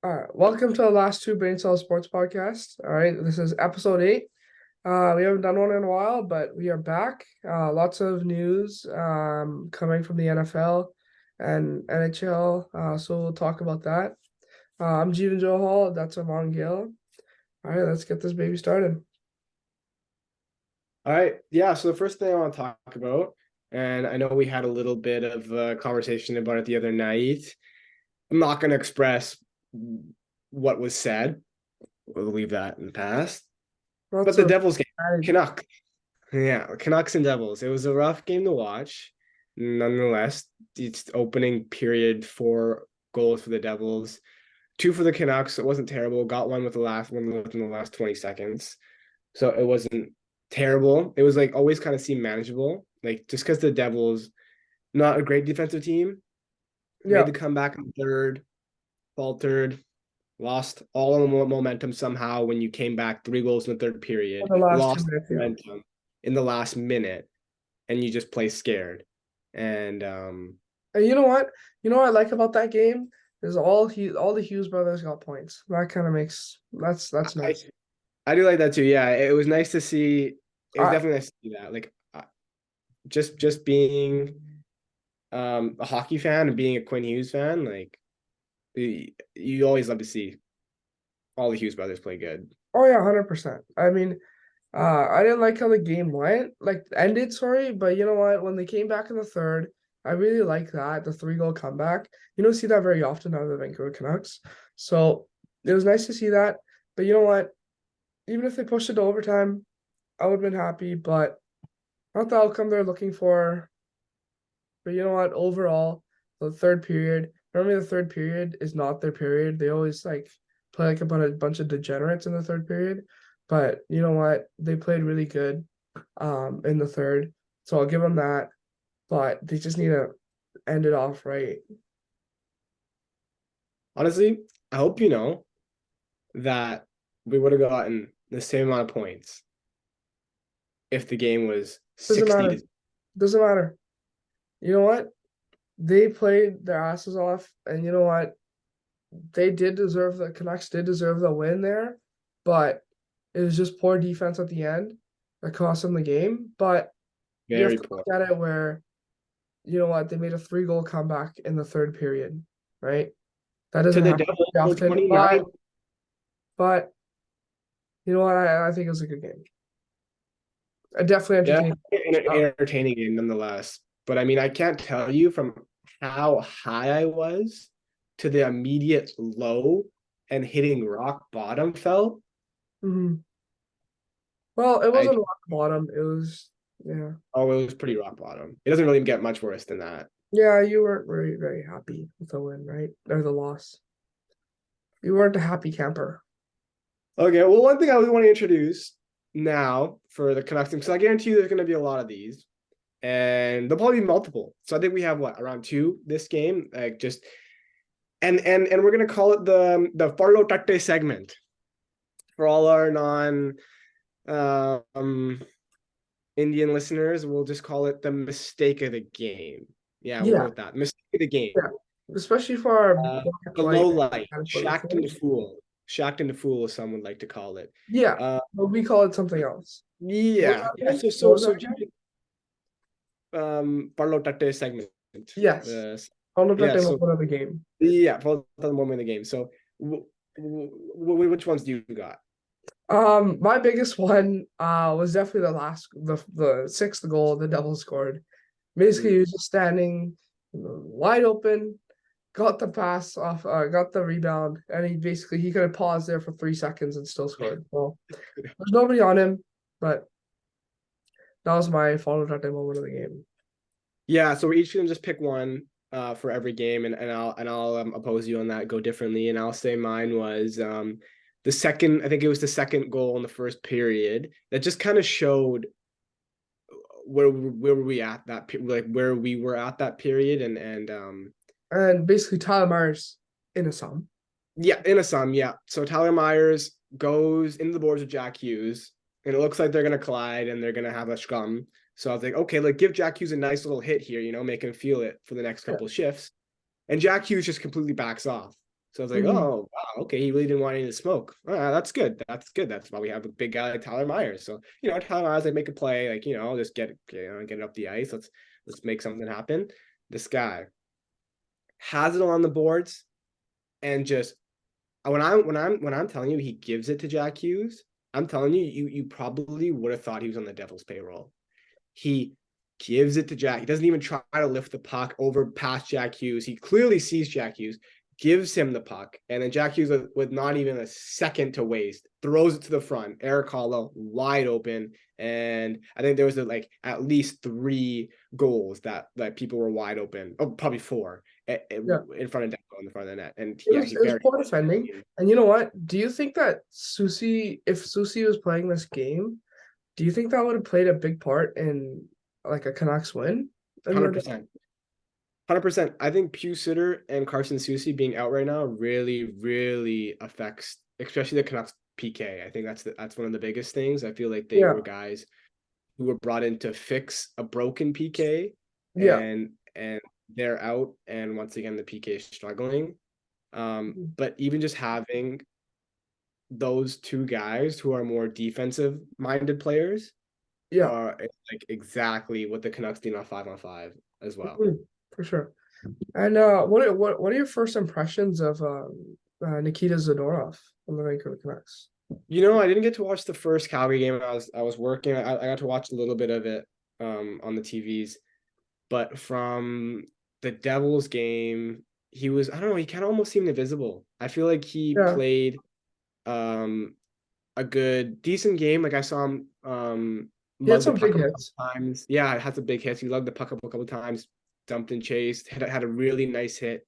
All right, welcome to the last two Brain Cell Sports podcast. All right, this is episode 8. We haven't done one in a while, but we are back. Lots of news coming from the NFL and NHL. So we'll talk about that. I'm Jeevan Johal. That's Amon Gill. All right, let's get this baby started. All right. Yeah. So the first thing I want to talk about, and I know we had a little bit of a conversation about it the other night. I'm not going to express what was said. We'll leave that in the past. But the Devils game, Canucks. Yeah, Canucks and Devils. It was a rough game to watch. Nonetheless, it's opening period, 4 goals for the Devils, 2 for the Canucks. It wasn't terrible. Got one with the last one within the last 20 seconds. So it wasn't terrible. It was like always kind of seemed manageable. Like just because the Devils, not a great defensive team, made the comeback in the third, faltered, lost all the momentum somehow when you came back 3 goals in the third period, lost momentum in the last minute, and you just play scared. And you know what? You know what I like about that game is all the Hughes brothers got points. That kind of makes that's nice. I do like that too. Yeah, it was nice to see. It was definitely nice to see that. Like, just being a hockey fan and being a Quinn Hughes fan, like you always love to see all the Hughes brothers play good. Oh yeah, 100%. I mean, I didn't like how the game ended, sorry, but you know what? When they came back in the third, I really like that, the 3-goal comeback. You don't see that very often out of the Vancouver Canucks. So it was nice to see that. But you know what? Even if they pushed it to overtime, I would have been happy, but not the outcome they're looking for. But you know what? Overall, the third period, normally the third period is not their period. They always play like a bunch of degenerates in the third period. But you know what? They played really good in the third. So I'll give them that. But they just need to end it off right. Honestly, I hope you know that we would have gotten the same amount of points if the game was 60. Doesn't matter. You know what? They played their asses off, and you know what? The Canucks did deserve the win there, but it was just poor defense at the end that cost them the game. But you have to look at it where, you know what, they made a 3-goal comeback in the third period, right? That doesn't happen often, but you know what? I think it was a good game. Definitely entertaining. Yeah, an entertaining game nonetheless. But I mean, I can't tell you from how high I was to the immediate low and hitting rock bottom felt. Mm-hmm. Well, it wasn't rock bottom. It was, yeah. Oh, it was pretty rock bottom. It doesn't really get much worse than that. Yeah, you weren't very, very happy with the win, right? Or the loss. You weren't a happy camper. Okay, well, one thing I really want to introduce now for the Canucks, because I guarantee you there's going to be a lot of these, and there'll probably be multiple. So I think we have around 2 this game, like just, and we're going to call it the Farlo Tate segment for all our non Indian listeners. We'll just call it the mistake of the game. Yeah, we'll go with that. Mistake of the game. Yeah. Especially for our the low light, shacked into fool. Shacked into fool, as some would like to call it. Yeah, but we call it something else. Yeah. So Farlo Tate segment. Yes. Farlo Tate moment of the game. Yeah, Farlo Tate moment of the game. So which ones do you got? My biggest one was definitely the 6th goal the Devils scored. Basically, he was just standing wide open, got the pass off, got the rebound, and he could have paused there for 3 seconds and still scored. Well, there's nobody on him, but that was my Farlo Tate moment of the game. Yeah, so we're each gonna just pick one for every game, and I'll oppose you on that, go differently, and I'll say mine was the second. I think it was the second goal in the first period that just kind of showed where we at that, like where we were at that period, and basically Tyler Myers in a sum. Yeah, in a sum, yeah. So Tyler Myers goes into the boards with Jack Hughes, and it looks like they're gonna collide and they're gonna have a scrum. So I was like, okay, like give Jack Hughes a nice little hit here, make him feel it for the next couple of shifts. And Jack Hughes just completely backs off. So I was like, oh, wow, okay, he really didn't want any of the smoke. That's good. That's good. That's why we have a big guy like Tyler Myers. So, Tyler Myers, like, make a play, like, just get it up the ice. Let's make something happen. This guy has it on the boards and just when I'm telling you he gives it to Jack Hughes, I'm telling you, you probably would have thought he was on the Devils payroll. He gives it to Jack. He doesn't even try to lift the puck over past Jack Hughes. He clearly sees Jack Hughes, gives him the puck, and then Jack Hughes, with not even a second to waste, throws it to the front. Eric Holla wide open, and I think there was like at least 3 goals that people were wide open. Oh, probably 4 Yeah. in front of Deco in the front of the net. And It yeah, was he it was buried. poor defending. And you know what? Do you think that if Susie was playing this game, do you think that would have played a big part in like a Canucks win? In the 100%. 100%. I think Pew Sitter and Carson Soucy being out right now really, really affects, especially the Canucks PK. I think that's one of the biggest things. I feel like they Yeah, were guys who were brought in to fix a broken PK, yeah, and they're out, and once again the PK is struggling. mhm, But even just having those 2 guys who are more defensive minded players yeah, are like exactly what the Canucks need on 5-on-5 as well. for sure. And what are your first impressions of Nikita Zadorov on the Vancouver Canucks? I didn't get to watch the first Calgary game. I was working. I got to watch a little bit of it on the TVs, but from the Devils game, he was, I don't know, he kind of almost seemed invisible. I feel like he Yeah, played um a decent game. Like I saw him he had lug the some big puck up a couple hits. times. Yeah, it had some big hits. He lugged the puck up a couple times, dumped and chased, had a really nice hit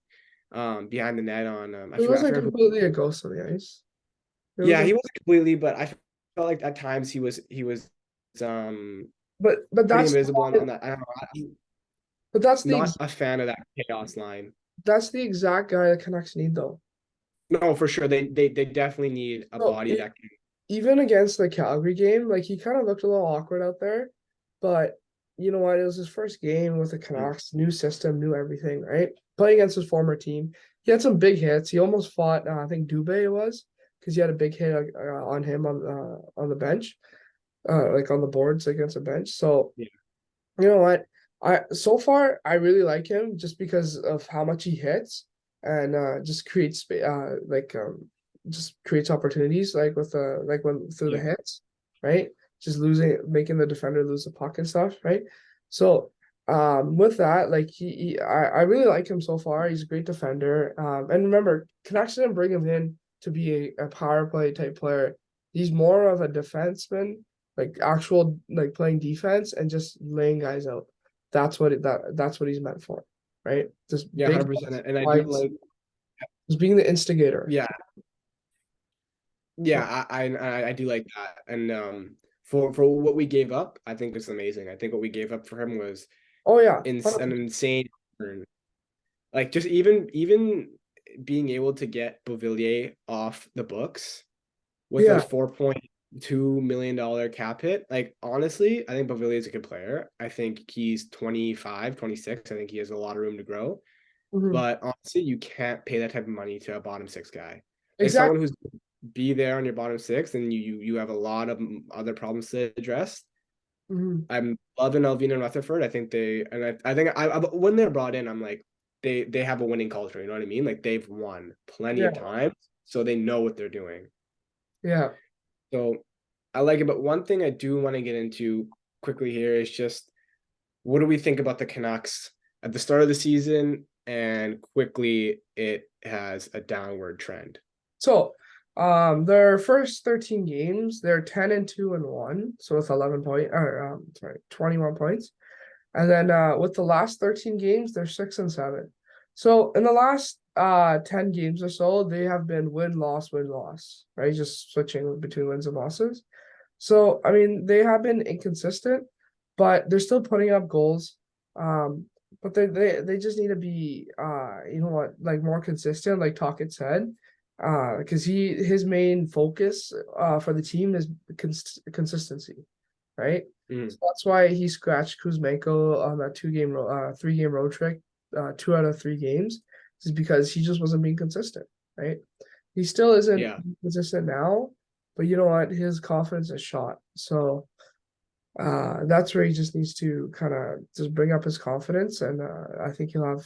behind the net on He I wasn't forgot who. completely a ghost on the ice. It was Yeah, like, he wasn't completely, but I felt like at times he was but pretty that's invisible on that. I don't know. but that's Not a fan of that chaos line. the exact guy the Canucks need though. No, for sure. They definitely need a So body that can. even against the Calgary game, like he kind of looked a little awkward out there, but you know what? It was his first game with the Canucks, new system, new everything, right? Playing against his former team, he had some big hits. He almost fought, I think Dubé it was, because he had a big hit on him on the bench, like on the boards against the bench. So Yeah, you know what? I so far I really like him just because of how much he hits and just creates just creates opportunities like with like when through the yeah, hits, right? Just making the defender lose the puck and stuff, right? So with that, like I really like him so far. He's a great defender. And remember, Canucks didn't bring him in to be a power play type player. He's more of a defenseman like actual like playing defense and just laying guys out. That's what he's meant for, right? Just yeah, big 100%. And I do fights, like, just being the instigator. yeah, So, yeah, I do like that. And for what we gave up, I think it's amazing. I think what we gave up for him was oh yeah, an 100%. insane return. Like just even being able to get Beauvillier off the books with a Yeah. $4.2 million cap hit. Like honestly, I think Beauvillier is a good player. I think he's 25, 26. I think he has a lot of room to grow. Mhm. But honestly, you can't pay that type of money to a bottom 6 guy. Like someone Exactly. who's be there on your bottom 6, and you have a lot of other problems to address. Mhm. I'm loving Alvin and Rutherford. I think I think when they're brought in, I'm like they have a winning culture. You know what I mean? Like they've won plenty Yeah. of times, so they know what they're doing. Yeah. So I like it. But one thing I do want to get into quickly here is just what do we think about the Canucks at the start of the season, and quickly it has a downward trend. So, their first 13 games, they're 10-2-1, so with 21 points. And then with the last 13 games, they're 6-7. So in the last 10 games or so, they have been win, loss, right? Just switching between wins and losses. So I mean, they have been inconsistent, but they're still putting up goals. Um, but they just need to be you know what, like more consistent, like Talkett said. Because his main focus for the team is consistency, right? Mm. So that's why he scratched Kuzmenko on that 3 game road trip, 2 out of 3 games, is because he just wasn't being consistent, right? He still isn't Yeah. consistent now, but you know what? His confidence is shot. So that's where he just needs to kind of just bring up his confidence, and I think he'll have,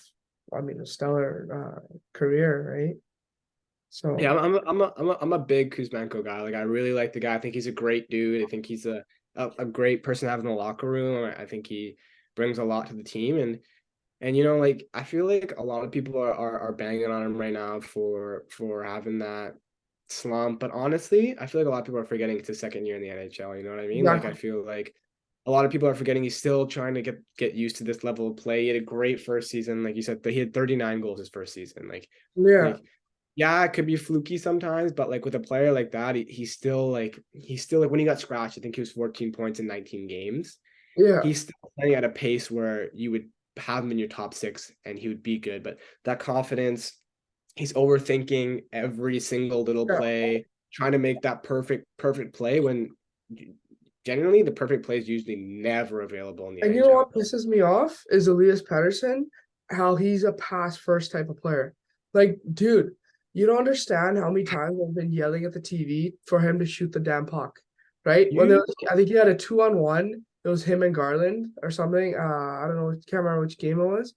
I mean, a stellar career, right? Yeah, So I'm a big Kuzmenko guy. Like I really like the guy. I think he's a great dude. I think he's a great person to have in the locker room. I think he brings a lot to the team. And you know, like I feel like a lot of people are banging on him right now for having that slump. But honestly, I feel like a lot of people are forgetting it's his second year in the NHL. You know what I mean? Like I exactly, feel like a lot of people are forgetting he's still trying to get used to this level of play. He had a great first season. Like you said, he had 39 goals his first season. yeah, Like yeah, it could be fluky sometimes, but like with a player like that, he's still like when he got scratched, I think he was 14 points in 19 games. yeah, He's still playing at a pace where you would have him in your top six and he would be good. But that confidence, he's overthinking every single little yeah. play, trying to make that perfect play when generally the perfect play is usually never available in the And you know NHL. what pisses me off is Elias Pettersson, how he's a pass first type of player. Like, dude, you don't understand how many times I've been yelling at the TV for him to shoot the damn puck, right? When there You was, I think he had a 2-on-1. It was him and Garland or something. I don't know, can't remember which game it was.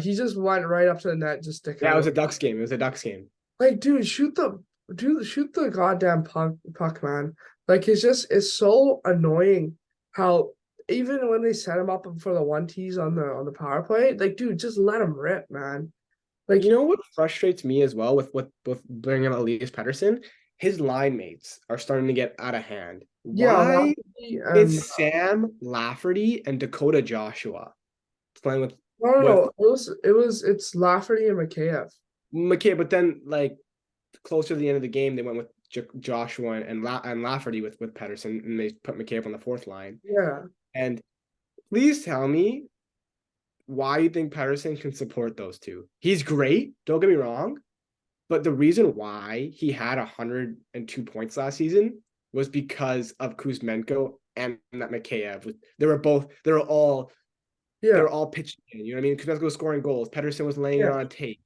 He just went right up to the net, just to Yeah, it kind was of a Ducks game. It was a Ducks game. like, shoot the goddamn puck, man. Like it's so annoying how even when they set him up for the one tees on the power play, like, dude, just let him rip, man. Like, You know what frustrates me as well with bringing up Elias Pettersson? His line mates are starting to get out of hand. yeah, Why Lafferty and is Sam Lafferty and Dakota Joshua playing no, with it's Lafferty and Mikheyev. McKay? But then like closer to the end of the game, they went with Joshua and Lafferty with Pettersson, and they put McKay up on the fourth line. Yeah, And please tell me why you think Pettersson can support those two. He's great. Don't get me wrong. But the reason why he had 102 points last season was because of Kuzmenko and that Mikheyev. They yeah, were all pitching in. You know what I mean? Kuzmenko was scoring goals. Pedersen was laying it yeah, on a tape.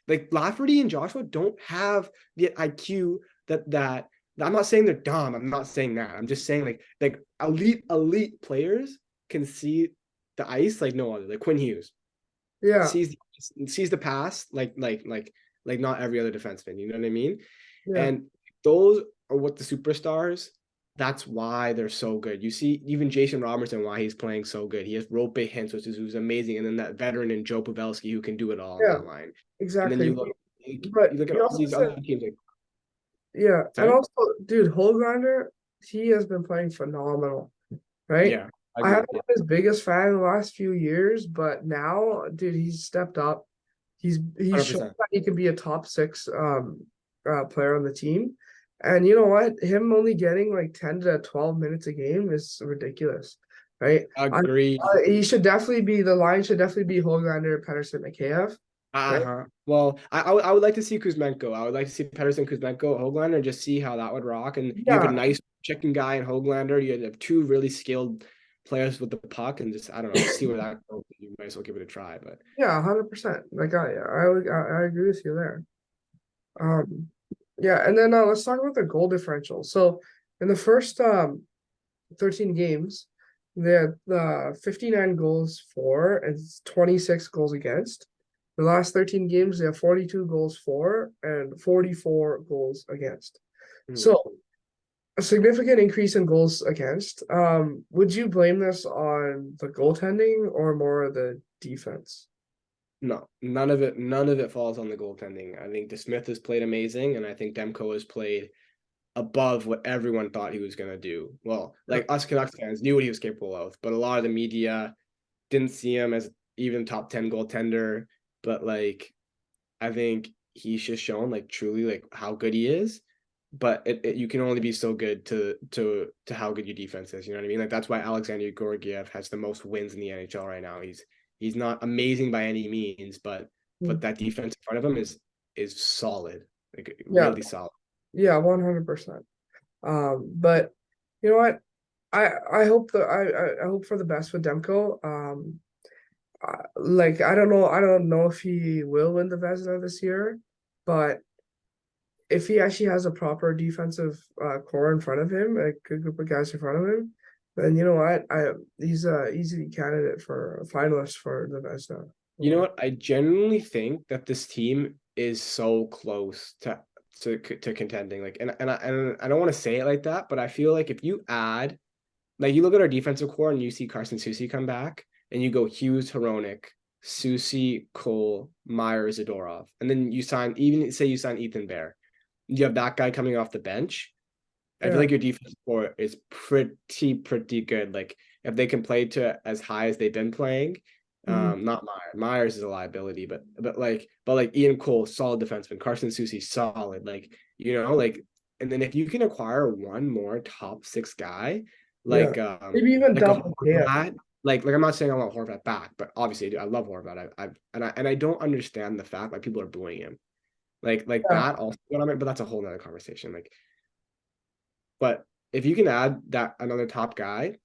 Like Lafferty and Joshua don't have the IQ that I'm not saying they're dumb. I'm not saying that. I'm just saying like elite players can see the ice like no other. Like Quinn Hughes yeah, sees sees the pass like not every other defenseman. You know what I mean? yeah, And those are what the superstars. That's why they're so good. You see, even Jason Robertson, why he's playing so good. He has rope hints, who's amazing, and then that veteran in Joe Pavelski who can do it all on yeah, that line. And then exactly. you look, But you look at you all also these said other teams. Like, yeah, and sorry, also, dude, Holgrinder, he has been playing phenomenal, right? yeah, I I agree. haven't been his biggest fan in the last few years, but now, dude, he's stepped up. He's shown 100%. that he can be a top six player on the team. And you know what? Him only getting like 10 to 12 minutes a game is ridiculous, right? Agreed. He should definitely be the line should definitely be Holgrinder, Pettersson, Mikheyev, right? Uh-huh. Well, I would like to see Kuzmenko. I would like to see Pedersen, Kuzmenko, Hoglander, and just see how that would rock. And you have a Yeah, nice chicken guy in Hoglander. You have two really skilled players with the puck, and just I don't know, just see where that goes. You might as well give it a try. But yeah, 100%. Like I agree with you there. Um, yeah, and then let's talk about the goal differential. So in the first 13 games, they had 59 goals for and 26 goals against. The last 13 games, they have 42 goals for and 44 goals against. hmm, So a significant increase in goals against. Would you blame this on the goaltending or more the defense? no, none of it falls on the goaltending. I think DeSmith has played amazing, and I think Demko has played above what everyone thought he was gonna do. Well, Yeah, like us Canucks fans knew what he was capable of, but a lot of the media didn't see him as even top 10 goaltender. But like I think he's just shown like truly like how good he is. But you can only be so good to how good your defense is. You know what I mean? Like that's why Alexander Georgiev has the most wins in the NHL right now. He's not amazing by any means, but that defense in front of him is solid, like yeah, really solid. yeah, 100%. But you know what? I hope I hope for the best with Demko. Like I don't know if he will win the Vezina this year, but if he actually has a proper defensive core in front of him, a good group of guys in front of him, then you know what? He's a easy candidate for a finalist for the Vezina You know award. what? I genuinely think that this team is so close to contending. Like, and I don't want to say it like that, but I feel like if you add, like, you look at our defensive core and you see Carson Susie come back, and you go Hughes, Hronik, Susie, Cole, Myers, Zadorov, and then you sign, even say you sign Ethan Bear, you have that guy coming off the bench. I feel Yeah. like your defense core is pretty good. Like, if they can play to as high as they've been playing, Mhm. not Myers. Myers is a liability, but like Ian Cole, solid defenseman. Carson Susie, solid. Like, like, and then if you can acquire one more top six guy, Yeah. Maybe even like a double camp. Horvat, like I'm not saying I want Horvat back, but obviously I do. I love Horvat. I don't understand the fact why people are booing him. Like Yeah. that also, but that's a whole nother conversation. Like, but if you can add that another top guy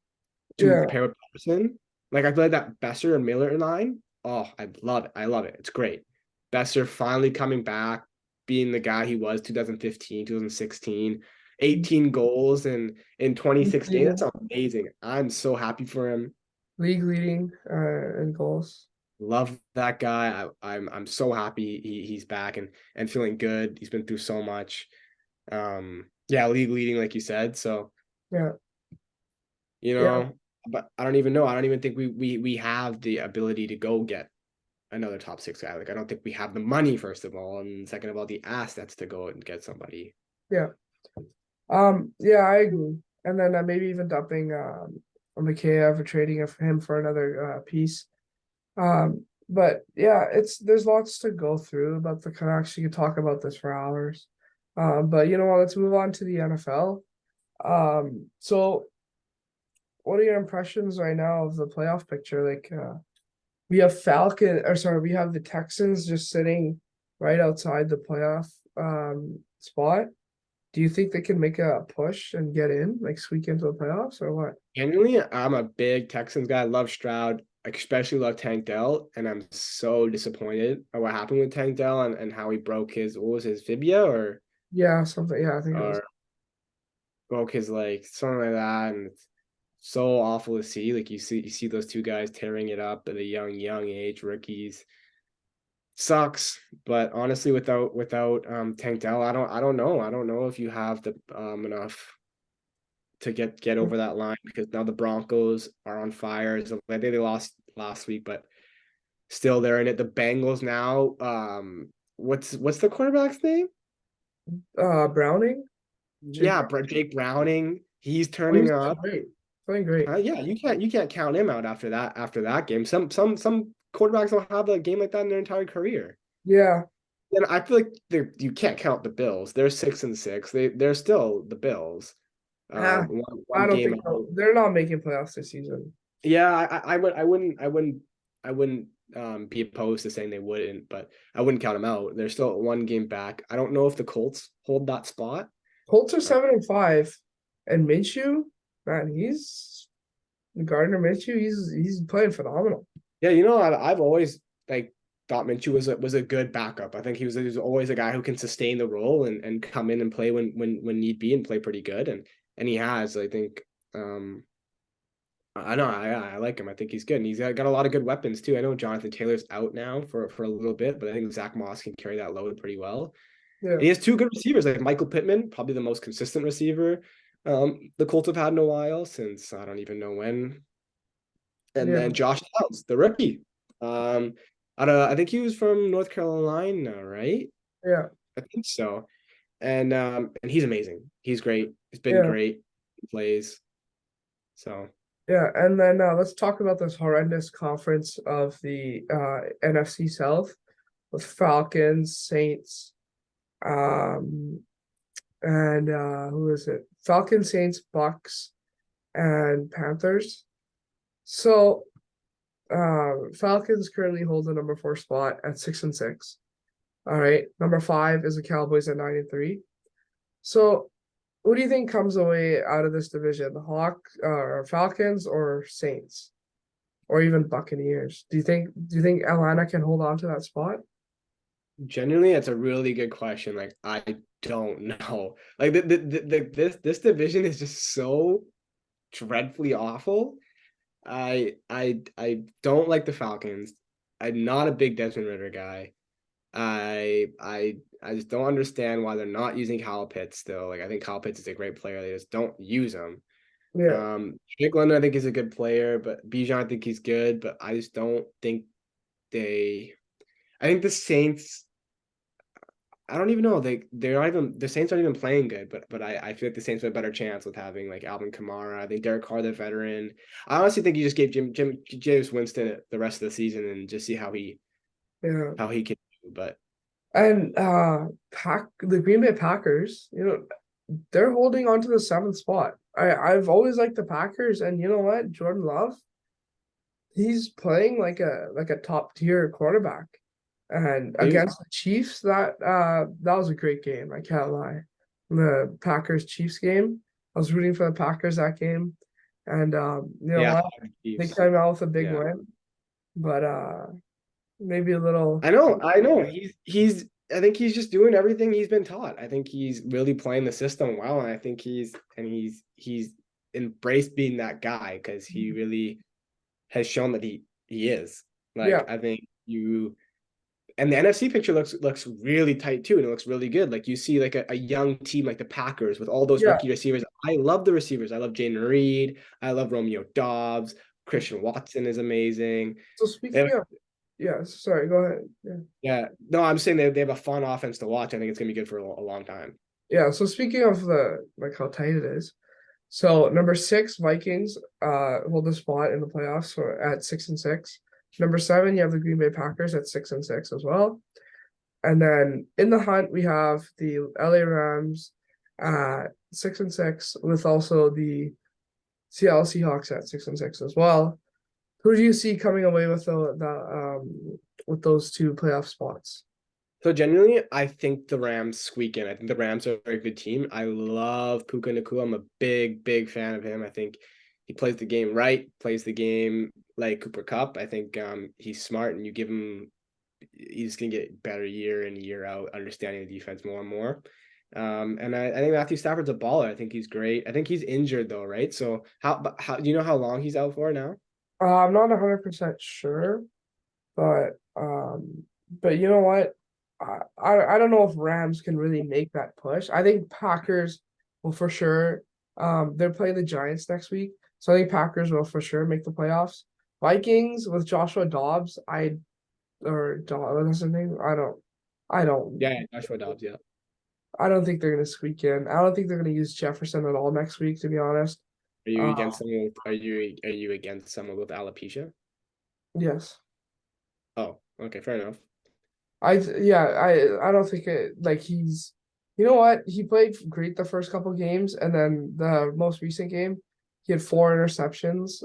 to Yeah. pair with Patterson, like I feel like that Besser and Miller line, oh, I love it. I love it. It's great. Besser finally coming back, being the guy he was 2015, 2016, 18 goals in 2016. That's Leading, amazing. I'm so happy for him. league leading in goals. Love that guy. I'm so happy he's back and feeling good. He's been through so much. Yeah, league leading, like you said. So Yeah. you Yeah. know, but I don't even know. I don't even think we have the ability to go get another top six guy. Like, I don't think we have the money, first of all, and second of all, the assets to go and get somebody. Yeah. Yeah, I agree. And then maybe even dumping Mikheyev or trading of him for another piece. But yeah, there's lots to go through about the Canucks. You could talk about this for hours. But you know what? Let's move on to the NFL. So what are your impressions right now of the playoff picture? Like, we have we have the Texans just sitting right outside the playoff spot. Do you think they can make a push and get in, like squeak into the playoffs, or what? Genuinely, I'm a big Texans guy. I love Stroud. I especially love Tank Dell, and I'm so disappointed at what happened with Tank Dell and how he broke his, what was his fibia, Yeah, something. Yeah, I think it was. or broke his, like, something like that, and it's so awful to see. Like, you see those two guys tearing it up at a young age, rookies. Sucks, but honestly, without Tank Dell, I don't know. I don't know if you have the enough to get over that line, because now the Broncos are on fire. So I think they lost last week, but still they're in it. The Bengals now. What's the quarterback's name? Browning, Jake. Yeah, Jake Browning. He's Oh, he turning was playing up. great. Playing great. Yeah, you can't count him out after that game. Some quarterbacks don't have a game like that in their entire career. Yeah. And I feel like you can't count the Bills. They're 6-6. They're still the Bills. Ah, One I don't game think out. so. They're not making playoffs this season. Yeah, I wouldn't be opposed to saying they wouldn't, but I wouldn't count them out. They're still one game back. I don't know if the Colts hold that spot. Colts are Uh, 7-5, and Minshew, man, he's Gardner Minshew. He's playing phenomenal. yeah, I've always, like, thought Minshew was a good backup. I think he was always a guy who can sustain the role and come in and play when need be, and play pretty good, and he has. I think I know I like him. I think he's good, and he's got a lot of good weapons too. I know Jonathan Taylor's out now for a little bit, but I think Zach Moss can carry that load pretty well. Yeah, And he has two good receivers, like Michael Pittman, probably the most consistent receiver the Colts have had in a while, since I don't even know when. And yeah, then Josh Downs, the rookie. Um, I think he was from North Carolina, right? yeah, I think so. And he's amazing. He's great. He's been yeah, great. He plays. So yeah. And then let's talk about this horrendous conference of the NFC South with Falcons, Saints, um, and who is it? Falcons, Saints, Bucks, and Panthers. So Falcons currently hold the number 4 spot at 6-6. All right. Number 5 is the Cowboys at 9-3. So who do you think comes away out of this division? The Falcons or Saints? Or even Buccaneers? Do you think Atlanta can hold on to that spot? Genuinely, it's a really good question. Like, I don't know. Like this division is just so dreadfully awful. I don't like the Falcons. I'm not a big Desmond Ritter guy. I just don't understand why they're not using Kyle Pitts still. Like, I think Kyle Pitts is a great player. They just don't use him. Yeah, Jake London, I think, is a good player, but Bijan, I think he's good, but I just don't think they. I think the Saints. I don't even know. They're not even the Saints aren't even playing good, but I feel like the Saints have a better chance with having like Alvin Kamara. I think Derek Carr, the veteran. I honestly think you just gave James Winston the rest of the season and just see yeah. how he can do. But And the Green Bay Packers, they're holding on to the seventh spot. I've always liked the Packers, and you know what? Jordan Love, he's playing like a top tier quarterback. And they, against the Chiefs, that was a great game. I can't lie. The Packers Chiefs game, I was rooting for the Packers that game, and you know yeah, what? They Chiefs. came out with a big Yeah. win, but maybe a little. I know. He's I think he's just doing everything he's been taught. I think he's really playing the system well, and I think he's embraced being that guy because he really has shown that he is. Yeah, Like, I think you and the NFC picture looks really tight too, and it looks really good. Like, you see like a young team like the Packers with all those yeah. rookie receivers. I love the receivers. I love Jaden Reed. I love Romeo Dobbs. Christian Watson is amazing. So They have speaking of, yeah, sorry, go ahead. Yeah. Yeah, no, I'm saying they have a fun offense to watch. I think it's gonna be good for a long time. Yeah, so speaking of the like how tight it is, so number six Vikings hold the spot in the playoffs at 6-6. Number seven, you have the Green Bay Packers at 6-6 as well. And then in the hunt we have the LA Rams at 6-6 with also the Seattle Seahawks at 6-6 as well. Who do you see coming away with the with those two playoff spots? So genuinely, I think the Rams squeak in. I think the Rams are a very good team. I love Puka Nacua. I'm a big fan of him. I think he plays the game right, plays the game like Cooper Cup. I think he's smart, and you give him, he's gonna get better year in year out, understanding the defense more and more. And I think Matthew Stafford's a baller. I think he's great. I think he's injured though, right? So how do you know how long he's out for now? I'm not 100% sure, but you know what? I don't know if Rams can really make that push. I think Packers will for sure. They're playing the Giants next week, so I think Packers will for sure make the playoffs. Vikings with Joshua Dobbs, what's his name? I don't, Yeah, Joshua Dobbs. Yeah. I don't think they're gonna squeak in. I don't think they're gonna use Jefferson at all next week, to be honest. Are you Uh, against someone with, are you against someone with alopecia? yes. Oh, okay, fair enough. Yeah, I don't think it like he's you know what? He played great the first couple games and then the most recent game, he had four interceptions.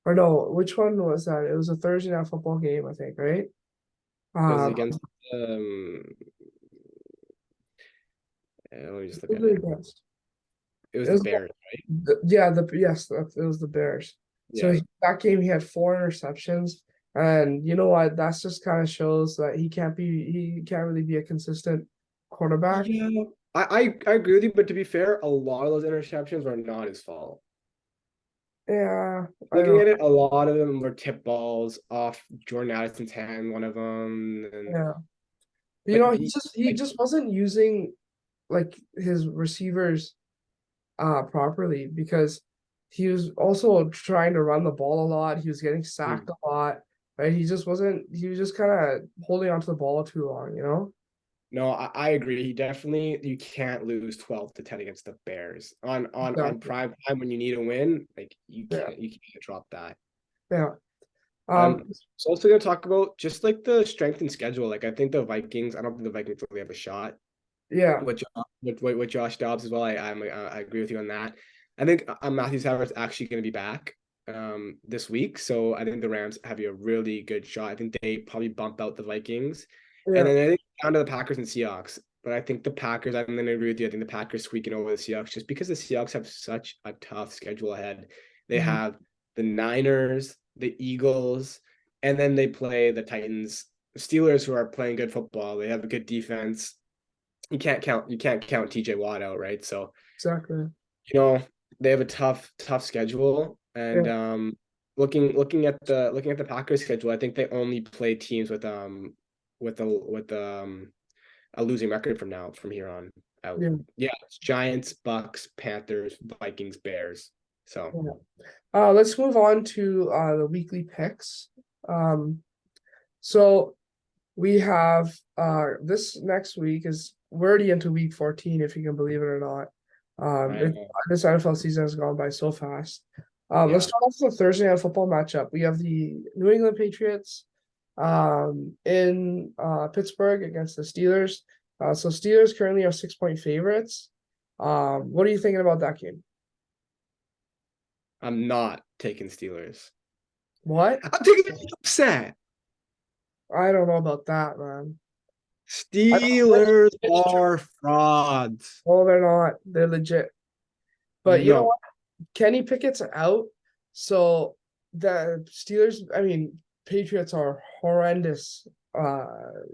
Or no, which one was that? It was a Thursday night football game, I think, right? It was Um, against let me just look who at was it it. against? It was It the was Bears. yeah, it was the Bears. So Yeah. that game he had four interceptions, and you know what? That's just kind of shows that he can't really be a consistent quarterback. Yeah. I agree with you, but to be fair, a lot of those interceptions were not his fault. Yeah, I Looking don't. at it, a lot of them were tip balls off Jordan Addison's hand, one of them, and Yeah. You but know, he, he like, just wasn't using like his receivers properly because he was also trying to run the ball a lot. He was getting sacked a lot, right? He was just kind of holding onto the ball too long, you know? no, I agree. He definitely you can't lose 12-10 against the Bears on Exactly. prime time when you need a win. Like, Yeah. you can't drop that. Yeah. Um, Um, so also gonna talk about just like the strength and schedule. Like, I think the Vikings. I don't think the Vikings really have a shot yeah. with Josh Dobbs as well. I agree with you on that. I think Matthew Stafford's actually going to be back this week, so I think the Rams have a really good shot. I think they probably bump out the Vikings, and Yeah. then I think down to the Packers and Seahawks. But I think the Packers. I'm going to agree with you. I think the Packers squeaking over the Seahawks just because the Seahawks have such a tough schedule ahead. They Mhm. have the Niners, the Eagles, and then they play the Titans. Steelers, who are playing good football, they have a good defense. You can't count TJ Watt out, right? So Exactly. you know they have a tough schedule, and Yeah. looking at the Packers schedule, I think they only play teams with a losing record from here on out. Yeah. Yeah, it's Giants, Bucks, Panthers, Vikings, Bears. So Yeah. Let's move on to the weekly picks. Um, so we have this next week is we're already into week 14, if you can believe it or not. I know, This NFL season has gone by so fast. Let's yeah, start off with the Thursday night football matchup. We have the New England Patriots in Pittsburgh against the Steelers. So Steelers currently are 6-point favorites. What are you thinking about that game? I'm not taking Steelers. What? I'm taking the upset. I don't know about that, man. I don't, Steelers it's true. are frauds. Oh, they're not. They're legit. But you know No. what? Kenny Pickett's out. So the Steelers, I mean, Patriots are horrendous.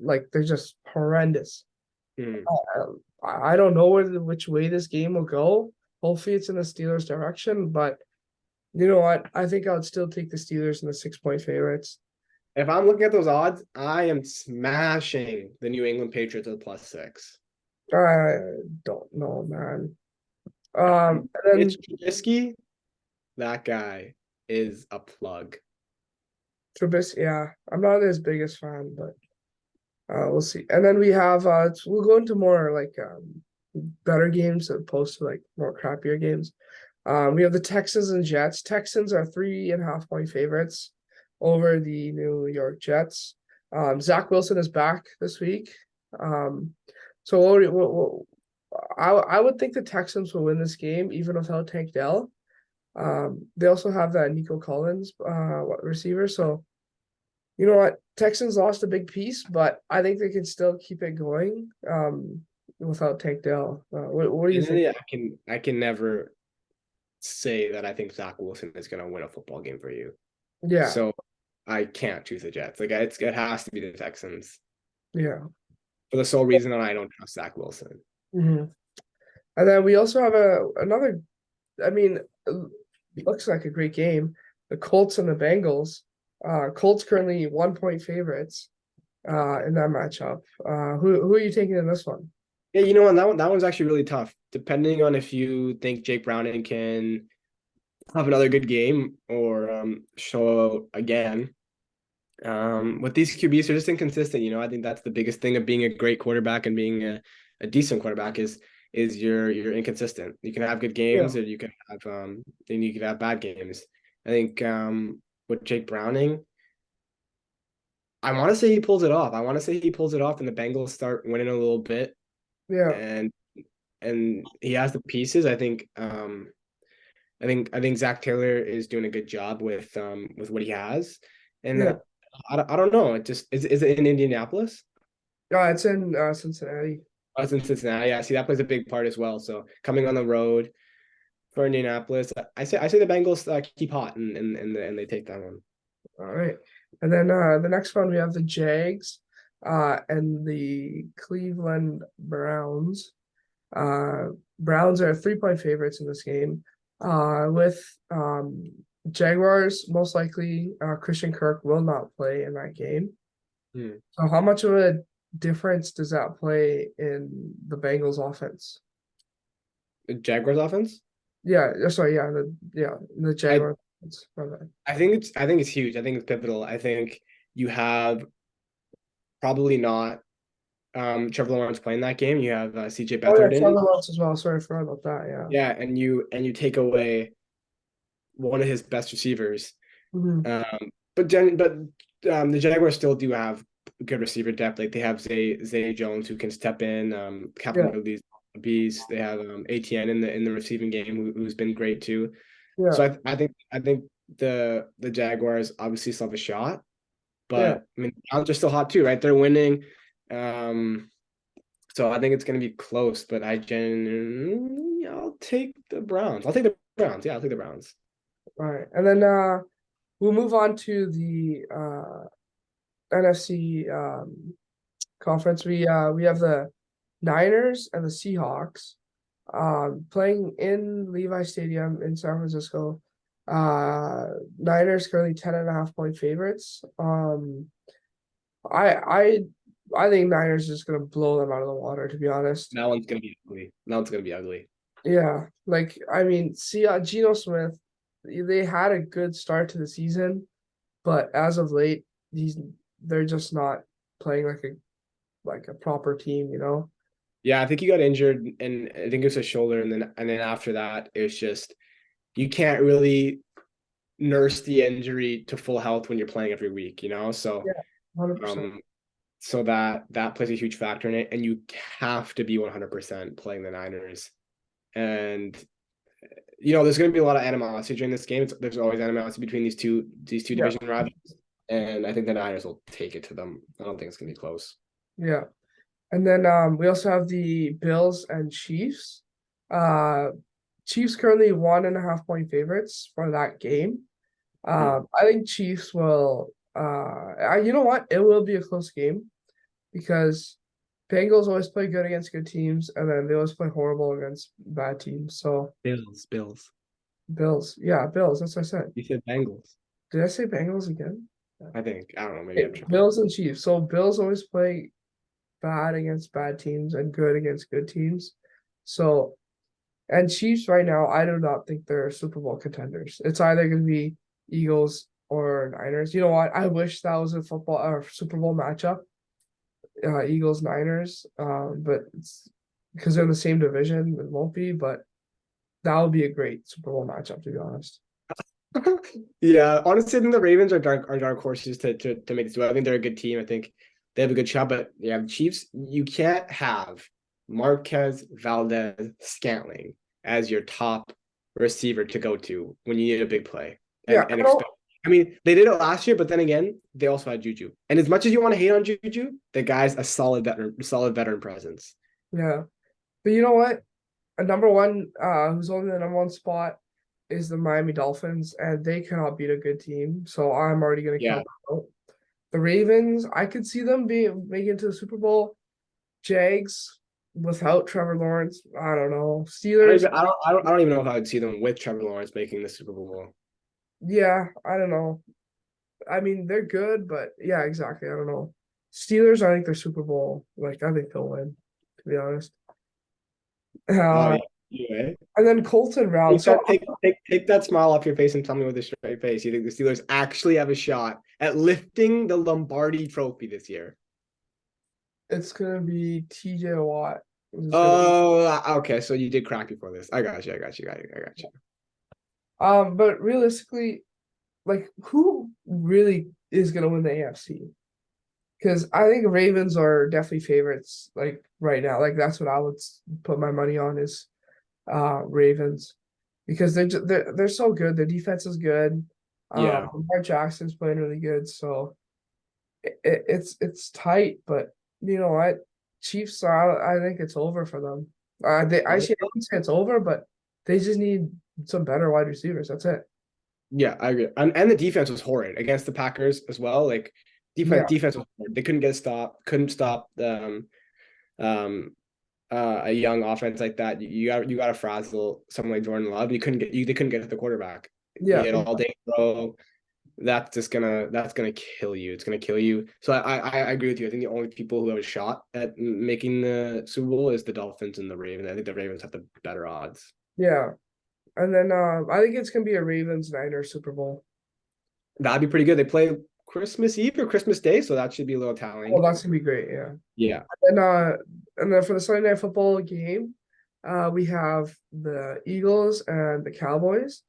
Like they're just horrendous. Hmm. I don't know which way this game will go. Hopefully it's in the Steelers' direction, but you know what? I think I would still take the Steelers in the 6-point favorites. If I'm looking at those odds, I am smashing the New England Patriots at +6. I don't know, man. And Mitch then Trubisky, that guy is a plug. Trubisky, yeah, I'm not his biggest fan, but we'll see. And then we have we'll go into more like better games as opposed to like more crappier games. We have the Texans and Jets. Texans are 3.5-point favorites over the New York Jets. Zach Wilson is back this week. Um, so I would think the Texans will win this game even without Tank Dell. They also have that Nico Collins receiver. So you know what? Texans lost a big piece, but I think they can still keep it going without Tank Dell. What do you think? Finally, I can never say that I think Zach Wilson is going to win a football game for you. Yeah, So I can't choose the Jets. Like it has to be the Texans yeah. for the sole reason that I don't trust Zach Wilson. Hmm. And then we also have another. I mean, it looks like a great game. The Colts and the Bengals. Colts currently 1-point favorites in that matchup. Who are you taking in this one? Yeah, you know what? That one's actually really tough. Depending on if you think Jake Browning can have another good game or show out again. With these QBs, they're just inconsistent. I think that's the biggest thing of being a great quarterback and being a decent quarterback is you're inconsistent. You can have good Yeah, games or then you can have bad games. I think with Jake Browning, I want to say he pulls it off. I want to say he pulls it off and the Bengals start winning a little bit yeah, and he has the pieces. I think Zach Taylor is doing a good job with what he has. And yeah. I don't know. It just is it in Indianapolis? It's in Cincinnati. Oh, it's in Cincinnati. Yeah, see that plays a big part as well. So coming on the road for Indianapolis, I say the Bengals keep hot and they take that one. All right. And then the next one we have the Jags and the Cleveland Browns. Uh Browns are 3-point favorites in this game. With Jaguars, most likely Christian Kirk will not play in that game. Hmm. So how much of a difference does that play in the Bengals offense? The Jaguars offense. Yeah, sorry, the I Jaguars offense. My bad. I think it's huge. I think it's pivotal. I think you have probably not Trevor Lawrence playing that game. You have CJ Oh yeah, Beathard in. Trevor Lawrence as well. Sorry, I forgot about that. Yeah. Yeah, and you take away one of his best receivers. Mhm. But the Jaguars still do have good receiver depth. Like they have Zay Jones who can step in. Captain Yeah, Ridley's a beast. They have ATN in the receiving game who's been great too. yeah, So I think the Jaguars obviously still have a shot, yeah. but I mean the Browns are still hot too, right? They're winning. Um, so I think it's gonna be close, but I'll take the Browns. I'll take the Browns. Yeah, I'll take the Browns. All right. And then we'll move on to the NFC conference. We have the Niners and the Seahawks playing in Levi Stadium in San Francisco. Niners currently 10.5 point favorites. I I I think Niners is just gonna blow them out of the water, to be honest. That one's gonna be ugly. That one's gonna be ugly. Yeah, like I mean, see, Geno Smith, they had a good start to the season, but as of late, they're just not playing like a proper team, you know? Yeah, I think he got injured, and I think it was a shoulder, and then after that, it was just you can't really nurse the injury to full health when you're playing every week, you know? So Yeah, 100%. um so that plays a huge factor in it, and you have to be 100% playing the Niners. And there's going to be a lot of animosity during this game. There's always animosity between these two Yeah, division rivals, and I think the Niners will take it to them. I don't think it's going to be close. yeah. And then we also have the Bills and Chiefs. Uh Chiefs currently 1.5 point favorites for that game. I think Chiefs will you know what? It will be a close game because Bengals always play good against good teams and then they always play horrible against bad teams. So Bills. Bills. Yeah, Bills, that's what I said. You said Bengals. Did I say Bengals again? I think. I don't know. Maybe Okay, I'm tripping. Bills and Chiefs. So Bills always play bad against bad teams and good against good teams. So and Chiefs right now, I do not think they're Super Bowl contenders. It's either going to be Eagles or Niners. You know what? I wish that was a football or Super Bowl matchup, Eagles Niners. But it's because they're in the same division, it won't be. But that would be a great Super Bowl matchup, to be honest. Yeah, honestly, I think the Ravens are dark horses to make this. I think they're a good team. I think they have a good shot. But yeah, the Chiefs, you can't have Marquez Valdez Scantling as your top receiver to go to when you need a big play Yeah, and I don't. expect. I mean, they did it last year, but then again, they also had Juju. And as much as you want to hate on Juju, the guy's a solid veteran presence. Yeah, but you know what? A number one, who's holding the number one spot is the Miami Dolphins, and they cannot beat a good team. So I'm already going to Yeah. count them out. The Ravens, I could see them making it to the Super Bowl. Jags without Trevor Lawrence, I don't know. I don't Steelers, even I don't I don't, I don't even know if I would see them with Trevor Lawrence making the Super Bowl. yeah, I don't know. I mean, they're good, but yeah, exactly. I don't know. Steelers, I think they're Super Bowl. Like, I think they'll win, to be honest. Oh Uh, yeah. Anyway. and then Colton round. Take So that, take that smile off your face and tell me with a straight face. You think the Steelers actually have a shot at lifting the Lombardi Trophy this year? it's gonna be TJ Watt. Oh, okay. So you did crack before this. I got you. I got you. I got you. But realistically, like, who really is gonna win the AFC? Because I think Ravens are definitely favorites, like right now. Like that's what I would put my money on is Ravens because they're so good. Their defense is good. Yeah. Lamar Jackson's playing really good, so it's tight. But you know what, Chiefs are. I think it's over for them. They Oh, actually I don't say it's over, but they just need some better wide receivers. That's it. yeah, I agree. And the defense was horrid against the Packers as well. Like Yeah, defense was horrid. They couldn't get a stop. Couldn't stop um a young offense like that. You got to frazzle someone like Jordan Love. They couldn't get to the quarterback. He yeah, had all day throw. That's gonna kill you. It's gonna kill you. So I agree with you. I think the only people who have a shot at making the Super Bowl is the Dolphins and the Ravens. I think the Ravens have the better odds. yeah. And then I think it's gonna be a Ravens Niners Super Bowl. That'd be pretty good. They play Christmas Eve or Christmas Day, so that should be a little Oh, telling. that's gonna be great. Yeah. Yeah. And then for the Sunday night football game, we have the Eagles and the Cowboys.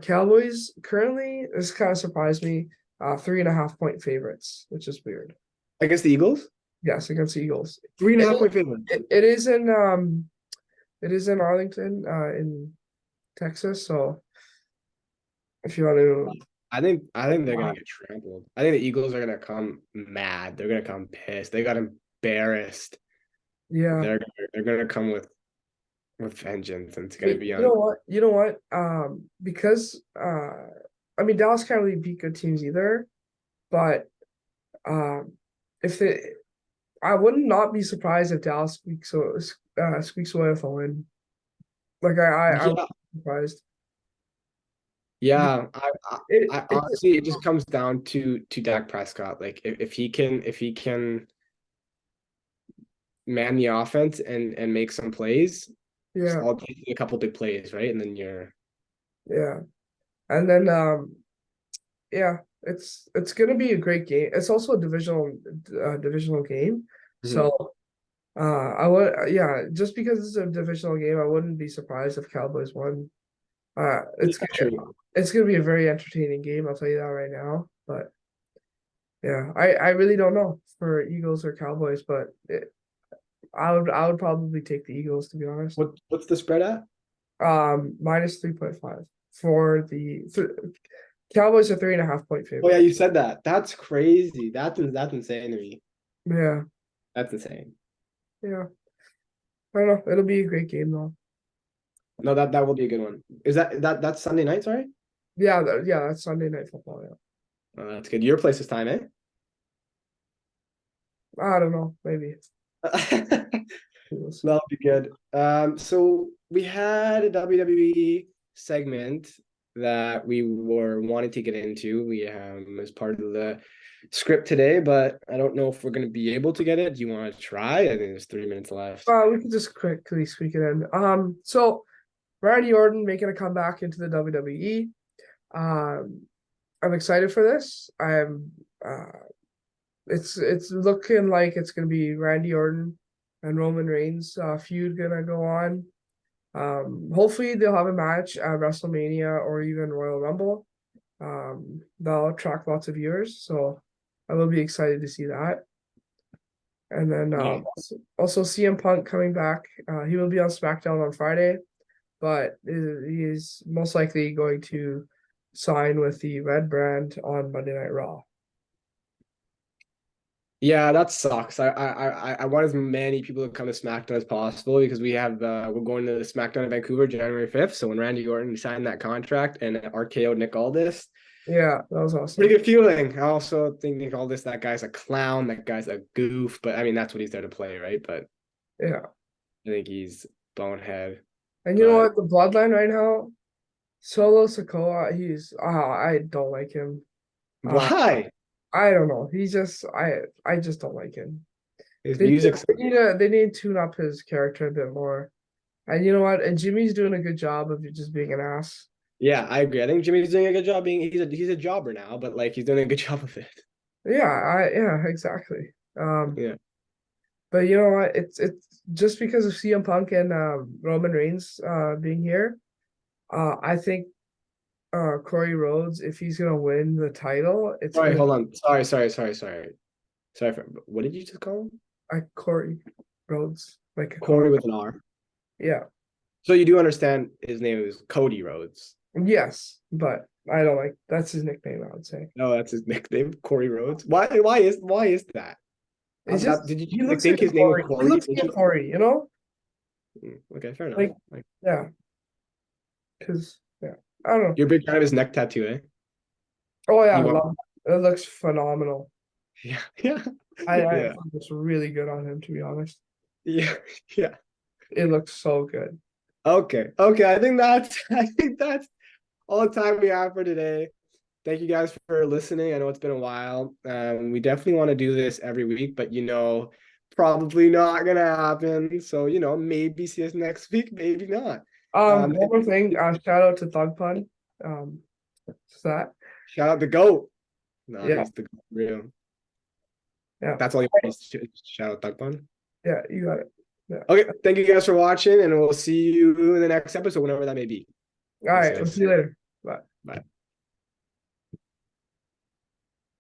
Cowboys currently, this kind of surprised me, 3.5 point favorites, which is weird. Against the Eagles? Yes, against the Eagles. Three and a It, half point favorite. it is in Arlington, in Texas. So if you want to, I think they're gonna get trampled. I think the Eagles are gonna come mad. They're gonna come pissed. They got embarrassed. yeah. They're gonna come with vengeance, and it's gonna You be know on. what? You know what? Because I mean Dallas can't really beat good teams either, but Um, if it, I would not be surprised if Dallas squeaks away with a win. Like I would Yeah, be surprised. yeah. I It's honestly, it just comes down to Dak Prescott. Like if he can man the offense and make some plays, yeah, all take a couple big plays, right? And then you're yeah. And then yeah, it's gonna be a great game. It's also a divisional game. Mhm. So I would yeah, just because it's a divisional game, I wouldn't be surprised if Cowboys won. Yeah, true. It's gonna be a very entertaining game, I'll tell you that right now. But yeah, I really don't know for Eagles or Cowboys, but I would probably take the Eagles to be honest. What's the spread at? Minus 3.5 for Cowboys are 3.5 point Oh yeah, favorite. you said that. That's crazy. That's insane to me. Yeah, That's insane. yeah. I don't know. It'll be a great game though. No, that will be a good one. Is that's Sunday night? Sorry. Yeah, yeah, that's Sunday Night Football. Yeah, Oh, that's good. Your place this time, eh? I don't know. Maybe we'll see. That'll be good. So we had a WWE segment that we were wanting to get into. We as part of the script today, but I don't know if we're gonna be able to get it. Do you want to try? I think there's 3 minutes left. We can just quickly squeak it in. So Randy Orton making a comeback into the WWE. Um, I'm excited for this. It's looking like it's gonna be Randy Orton and Roman Reigns feud gonna go on. Hopefully they'll have a match at WrestleMania or even Royal Rumble. That'll attract lots of viewers, so I will be excited to see that. And then Yeah. also CM Punk coming back. He will be on SmackDown on Friday, but he is most likely going to sign with the Red Brand on Monday Night Raw. Yeah, that sucks. I want as many people to come to SmackDown as possible because we're going to the SmackDown in Vancouver January 5th. So when Randy Orton signed that contract and RKO Nick Aldis, Yeah, that was pretty awesome. good feeling. I also think Nick Aldis, that guy's a clown, that guy's a goof, but I mean that's what he's there to play, right? But Yeah, I think he's bonehead. and you know But what? The Bloodline right now, Solo Sokoa, I don't like him. Uh, why? I don't know. I just don't like him. His music's They need to tune up his character a bit more. And you know what? And Jimmy's doing a good job of just being an ass. yeah, I agree. I think Jimmy's doing a good job being he's a jobber now, but like he's doing a good job of it. Yeah, exactly. Yeah. But you know what? It's just because of CM Punk and Roman Reigns being here. I think Corey Rhodes, if he's gonna win the title, it's Sorry, gonna hold on. Sorry. Sorry for what did you just call him? Corey Rhodes, like a car. Corey with an R. Yeah. So you do understand his name is Cody Rhodes. Yes, but I don't like that's his nickname, I would say. No, that's his nickname, Corey Rhodes. Why is that? It's That just did you he like looks think like a his name was Corey. He Corey? looks Did like a you? Corey, you know? Okay, fair enough. Like, Like yeah, because yeah. I don't know. you're a big fan of his neck tattoo, eh? Oh yeah, I You want love it. It looks phenomenal. yeah, yeah, I yeah, think it's really good on him, to be honest. yeah, yeah. It looks so good. Okay. Okay. I think that's all the time we have for today. Thank you guys for listening. I know it's been a while. We definitely want to do this every week, but probably not gonna happen. So, maybe see us next week, maybe not. One more thing, shout out to Thug Pun. Um, so that, Shout out the GOAT. No, yeah, he's the GOAT, real. yeah, That's all you want to shout out Thug Bun. yeah, you got it. Yeah. Okay, thank you guys for watching, and we'll see you in the next episode, whenever that may be. All Thanks, right, we'll guys. see you later. Bye. Bye.